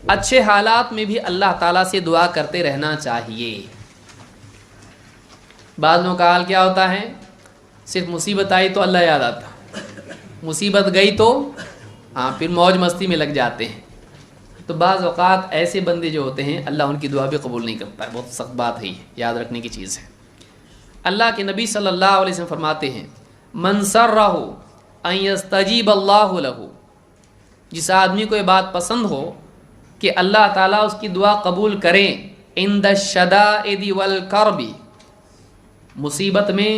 اچھے حالات میں بھی اللہ تعالیٰ سے دعا کرتے رہنا چاہیے۔ بعض لوگوں کا حال کیا ہوتا ہے، صرف مصیبت آئی تو اللہ یاد آتا، مصیبت گئی تو پھر موج مستی میں لگ جاتے ہیں۔ تو بعض اوقات ایسے بندے جو ہوتے ہیں اللہ ان کی دعا بھی قبول نہیں کرتا ہے، بہت سخت بات ہے، یہ یاد رکھنے کی چیز ہے۔ اللہ کے نبی صلی اللہ علیہ وسلم فرماتے ہیں من سرہ ان یستجیب اللہ لہ، جس آدمی کو یہ بات پسند ہو کہ اللہ تعالیٰ اس کی دعا قبول کریں، عند الشدائد والکرب، مصیبت میں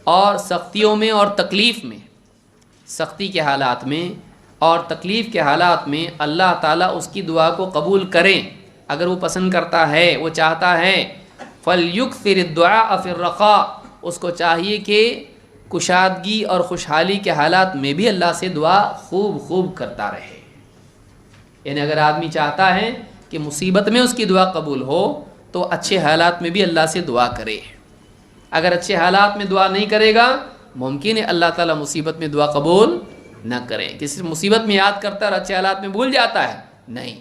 اور سختیوں میں اور تکلیف میں، سختی کے حالات میں اور تکلیف کے حالات میں اللہ تعالیٰ اس کی دعا کو قبول کریں، اگر وہ پسند کرتا ہے، وہ چاہتا ہے، فَلْيُكْثِرِ الدُّعَاءَ فِي الرَّخَاءِ، اس کو چاہیے کہ کشادگی اور خوشحالی کے حالات میں بھی اللہ سے دعا خوب کرتا رہے۔ یعنی اگر آدمی چاہتا ہے کہ مصیبت میں اس کی دعا قبول ہو تو اچھے حالات میں بھی اللہ سے دعا کرے۔ اگر اچھے حالات میں دعا نہیں کرے گا ممکن ہے اللہ تعالیٰ مصیبت میں دعا قبول نہ کرے۔ کسی مصیبت میں یاد کرتا ہے اور اچھے حالات میں بھول جاتا ہے، نہیں،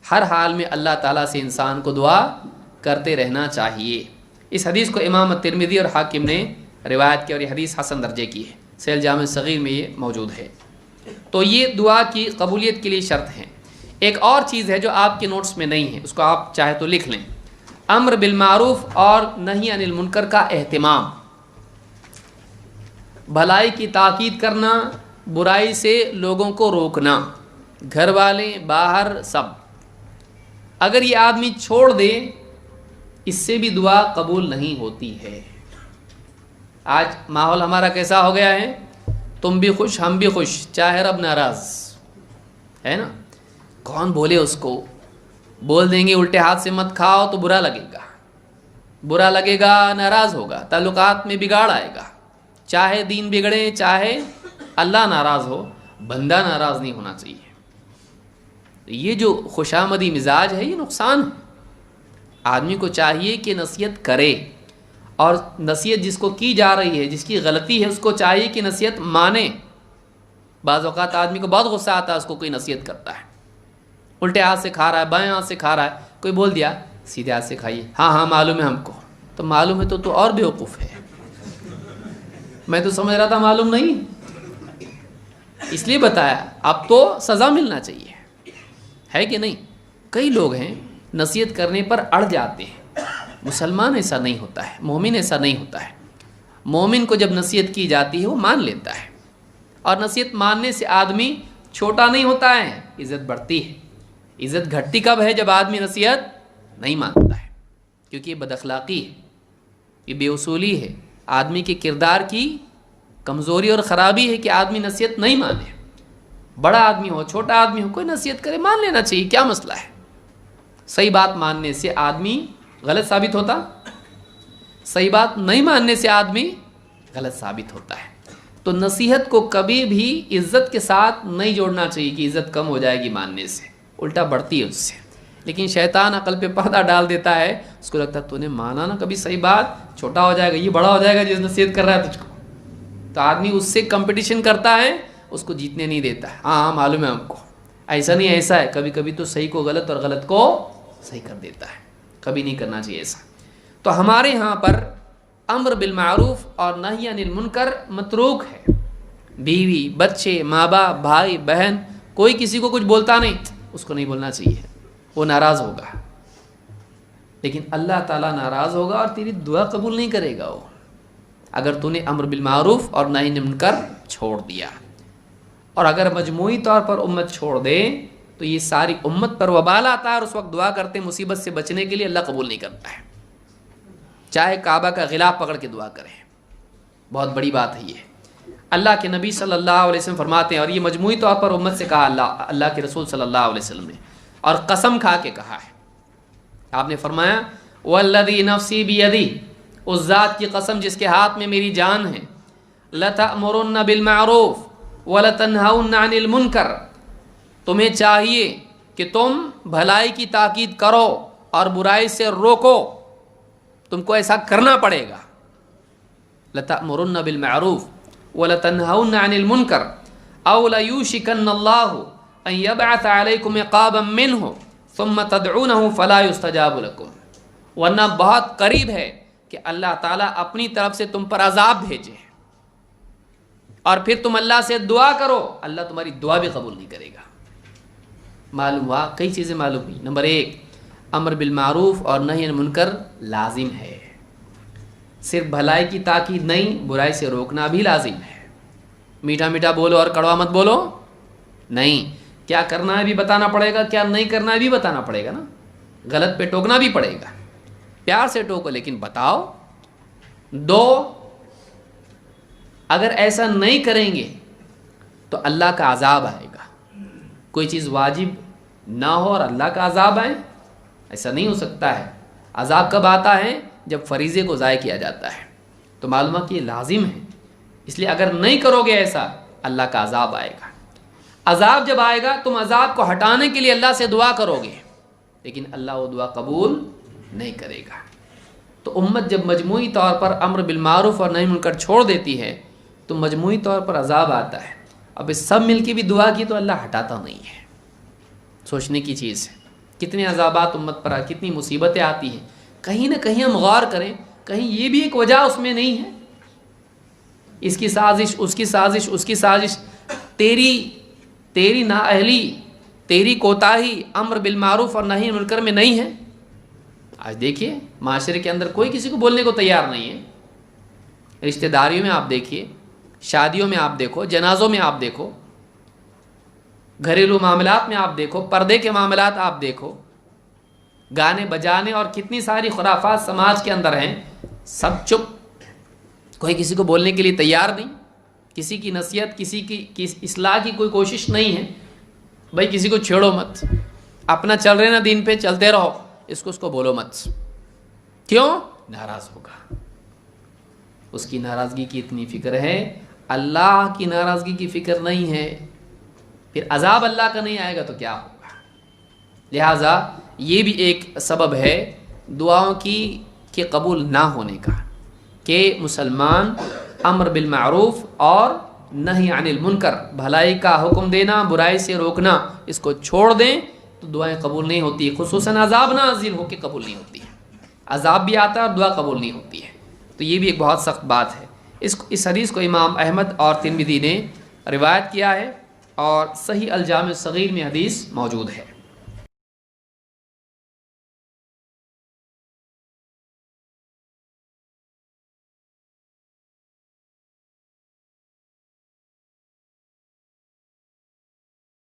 ہر حال میں اللہ تعالیٰ سے انسان کو دعا کرتے رہنا چاہیے۔ اس حدیث کو امام ترمذی اور حاکم نے روایت کی اور یہ حدیث حسن درجے کی ہے، سیل جامع صغیر میں یہ موجود ہے۔ تو یہ دعا کی قبولیت کے لیے شرط ہے۔ ایک اور چیز ہے جو آپ کے نوٹس میں نہیں ہے، اس کو آپ چاہے تو لکھ لیں، امر بالمعروف اور نہی عن المنکر کا اہتمام، بھلائی کی تاکید کرنا، برائی سے لوگوں کو روکنا، گھر والے باہر سب۔ اگر یہ آدمی چھوڑ دے اس سے بھی دعا قبول نہیں ہوتی ہے۔ آج ماحول ہمارا کیسا ہو گیا ہے، تم بھی خوش ہم بھی خوش چاہے رب ناراض، ہے نا؟ کون بولے اس کو، بول دیں گے الٹے ہاتھ سے مت کھاؤ تو برا لگے گا، ناراض ہوگا، تعلقات میں بگاڑ آئے گا، چاہے دین بگڑے چاہے اللہ ناراض ہو، بندہ ناراض نہیں ہونا چاہیے۔ یہ جو خوشامدی مزاج ہے یہ نقصان ہے۔ آدمی کو چاہیے کہ نصیحت کرے، اور نصیحت جس کو کی جا رہی ہے، جس کی غلطی ہے، اس کو چاہیے کہ نصیحت مانے۔ بعض اوقات آدمی کو بہت غصہ آتا ہے، اس کو کوئی نصیحت کرتا ہے، الٹے ہاتھ سے کھا رہا ہے، بائیں ہاتھ سے کھا رہا ہے، کوئی بول دیا سیدھے ہاتھ سے کھائیے، ہاں معلوم ہے ہم کو، تو معلوم ہے تو اور بیوقوف ہے، میں تو سمجھ رہا تھا معلوم نہیں، اس لیے بتایا، اب تو سزا ملنا چاہیے، ہے کہ نہیں؟ کئی لوگ ہیں نصیحت کرنے پر اڑ جاتے ہیں۔ مسلمان ایسا نہیں ہوتا ہے، مومن ایسا نہیں ہوتا ہے۔ مومن کو جب نصیحت کی جاتی ہے وہ مان لیتا ہے، اور نصیحت ماننے سے آدمی چھوٹا نہیں ہوتا ہے، عزت بڑھتی ہے۔ عزت گھٹتی کب ہے؟ جب آدمی نصیحت نہیں مانتا ہے، کیونکہ یہ بد اخلاقی ہے، یہ بے اصولی ہے، آدمی کے کردار کی کمزوری اور خرابی ہے کہ آدمی نصیحت نہیں مانے۔ بڑا آدمی ہو چھوٹا آدمی ہو، کوئی نصیحت کرے مان لینا چاہیے، کیا مسئلہ ہے؟ صحیح بات ماننے سے آدمی غلط ثابت ہوتا، صحیح بات نہیں ماننے سے آدمی غلط ثابت ہوتا ہے۔ تو نصیحت کو کبھی بھی عزت کے ساتھ نہیں جوڑنا چاہیے کہ عزت کم ہو جائے گی ماننے سے، الٹا بڑھتی ہے اس سے۔ لیکن شیطان عقل پہ پردہ ڈال دیتا ہے، اس کو لگتا ہے تو نے مانا نا کبھی صحیح بات، چھوٹا ہو جائے گا، یہ بڑا ہو جائے گا جس نصیحت کر رہا ہے تجھ کو، تو آدمی اس سے کمپٹیشن کرتا ہے، اس کو جیتنے نہیں دیتا ہے۔ ہاں معلوم ہے ہم کو، ایسا نہیں ایسا ہے، کبھی کبھی تو صحیح کو غلط اور غلط کو صحیح کر دیتا ہے، کبھی نہیں کرنا چاہیے ایسا۔ تو ہمارے ہاں پر امر بالمعروف اور نہی عن المنکر متروک ہے۔ بیوی، بچے، ماں باپ، بھائی بہن، کوئی کسی کو کچھ بولتا نہیں، اس کو نہیں بولنا چاہیے، وہ ناراض ہوگا، لیکن اللہ تعالیٰ ناراض ہوگا اور تیری دعا قبول نہیں کرے گا وہ، اگر تو نے امر بالمعروف اور نہی عن المنکر چھوڑ دیا۔ اور اگر مجموعی طور پر امت چھوڑ دے تو یہ ساری امت پر وبال آتا ہے، اور اس وقت دعا کرتے مصیبت سے بچنے کے لیے، اللہ قبول نہیں کرتا ہے، چاہے کعبہ کا غلاف پکڑ کے دعا کریں، بہت بڑی بات ہے یہ۔ اللہ کے نبی صلی اللہ علیہ وسلم فرماتے ہیں، اور یہ مجموعی طور پر امت سے کہا اللہ کے رسول صلی اللہ علیہ وسلم نے، اور قسم کھا کے کہا ہے، آپ نے فرمایا والذی نفسی بیدی، اس ذات کی قسم جس کے ہاتھ میں میری جان ہے، لتأمرن بالمعروف ولتنہون عن المنکر، تمہیں چاہیے کہ تم بھلائی کی تاکید کرو اور برائی سے روکو، تم کو ایسا کرنا پڑے گا۔ لتأمرن بالمعروف ولتنہون عن المنکر او لیوشکن اللہ ان یبعث علیکم عقابا منہ ثم تدعونه فلا يستجاب لكم، ورنہ بہت قریب ہے کہ اللہ تعالیٰ اپنی طرف سے تم پر عذاب بھیجے اور پھر تم اللہ سے دعا کرو، اللہ تمہاری دعا بھی قبول نہیں کرے گا۔ معلوم ہوا، کئی چیزیں معلوم ہوئی۔ نمبر 1، امر بالمعروف اور نہی عن المنکر لازم ہے، صرف بھلائی کی تاکید نہیں، برائی سے روکنا بھی لازم ہے۔ میٹھا میٹھا بولو اور کڑوا مت بولو نہیں، کیا کرنا ہے بھی بتانا پڑے گا، کیا نہیں کرنا ہے بھی بتانا پڑے گا نا، غلط پہ ٹوکنا بھی پڑے گا، پیار سے ٹوکو لیکن بتاؤ۔ 2، اگر ایسا نہیں کریں گے تو اللہ کا عذاب آئے گا۔ کوئی چیز واجب نہ ہو اور اللہ کا عذاب آئے، ایسا نہیں ہو سکتا ہے۔ عذاب کب آتا ہے؟ جب فریضے کو ضائع کیا جاتا ہے۔ تو معلوم ہے کہ یہ لازم ہے، اس لیے اگر نہیں کرو گے ایسا اللہ کا عذاب آئے گا۔ عذاب جب آئے گا تم عذاب کو ہٹانے کے لیے اللہ سے دعا کرو گے، لیکن اللہ وہ دعا قبول نہیں کرے گا۔ تو امت جب مجموعی طور پر امر بالمعروف اور نہی عن المنکر چھوڑ دیتی ہے تو مجموعی طور پر عذاب آتا ہے۔ اب اس سب مل کے بھی دعا کی تو اللہ ہٹاتا نہیں ہے۔ سوچنے کی چیز ہے، کتنے عذابات امت پر، کتنی مصیبتیں آتی ہیں۔ کہیں نہ کہیں ہم غور کریں، کہیں یہ بھی ایک وجہ اس میں نہیں ہے؟ اس کی سازش، اس کی سازش، اس کی سازش، تیری نااہلی، تیری کوتاہی امر بالمعروف اور نہی عن المنکر میں نہیں ہے؟ آج دیکھیے معاشرے کے اندر کوئی کسی کو بولنے کو تیار نہیں ہے۔ رشتہ داریوں میں آپ دیکھیے، شادیوں میں آپ دیکھو، جنازوں میں آپ دیکھو، گھریلو معاملات میں آپ دیکھو، پردے کے معاملات آپ دیکھو، گانے بجانے اور کتنی ساری خرافات سماج کے اندر ہیں، سب چپ، کوئی کسی کو بولنے کے لیے تیار نہیں، کسی کی نصیحت، کسی کی اصلاح کی کوئی کوشش نہیں ہے۔ بھائی کسی کو چھیڑو مت، اپنا چل رہے نا دین پہ چلتے رہو، اس کو بولو مت، کیوں؟ ناراض ہوگا۔ اس کی ناراضگی کی اتنی فکر ہے، اللہ کی ناراضگی کی فکر نہیں ہے، پھر عذاب اللہ کا نہیں آئے گا تو کیا ہوگا؟ لہٰذا یہ بھی ایک سبب ہے دعاؤں کی قبول نہ ہونے کا، کہ مسلمان امر بالمعروف اور نہی عن المنکر، بھلائی کا حکم دینا، برائی سے روکنا، اس کو چھوڑ دیں تو دعائیں قبول نہیں ہوتی، خصوصاً عذاب نازل ہو کے قبول نہیں ہوتی ہے۔ عذاب بھی آتا ہے اور دعا قبول نہیں ہوتی ہے، تو یہ بھی ایک بہت سخت بات ہے۔ اس حدیث کو امام احمد اور ترمذی نے روایت کیا ہے اور صحیح الجامع الصغیر میں حدیث موجود ہے۔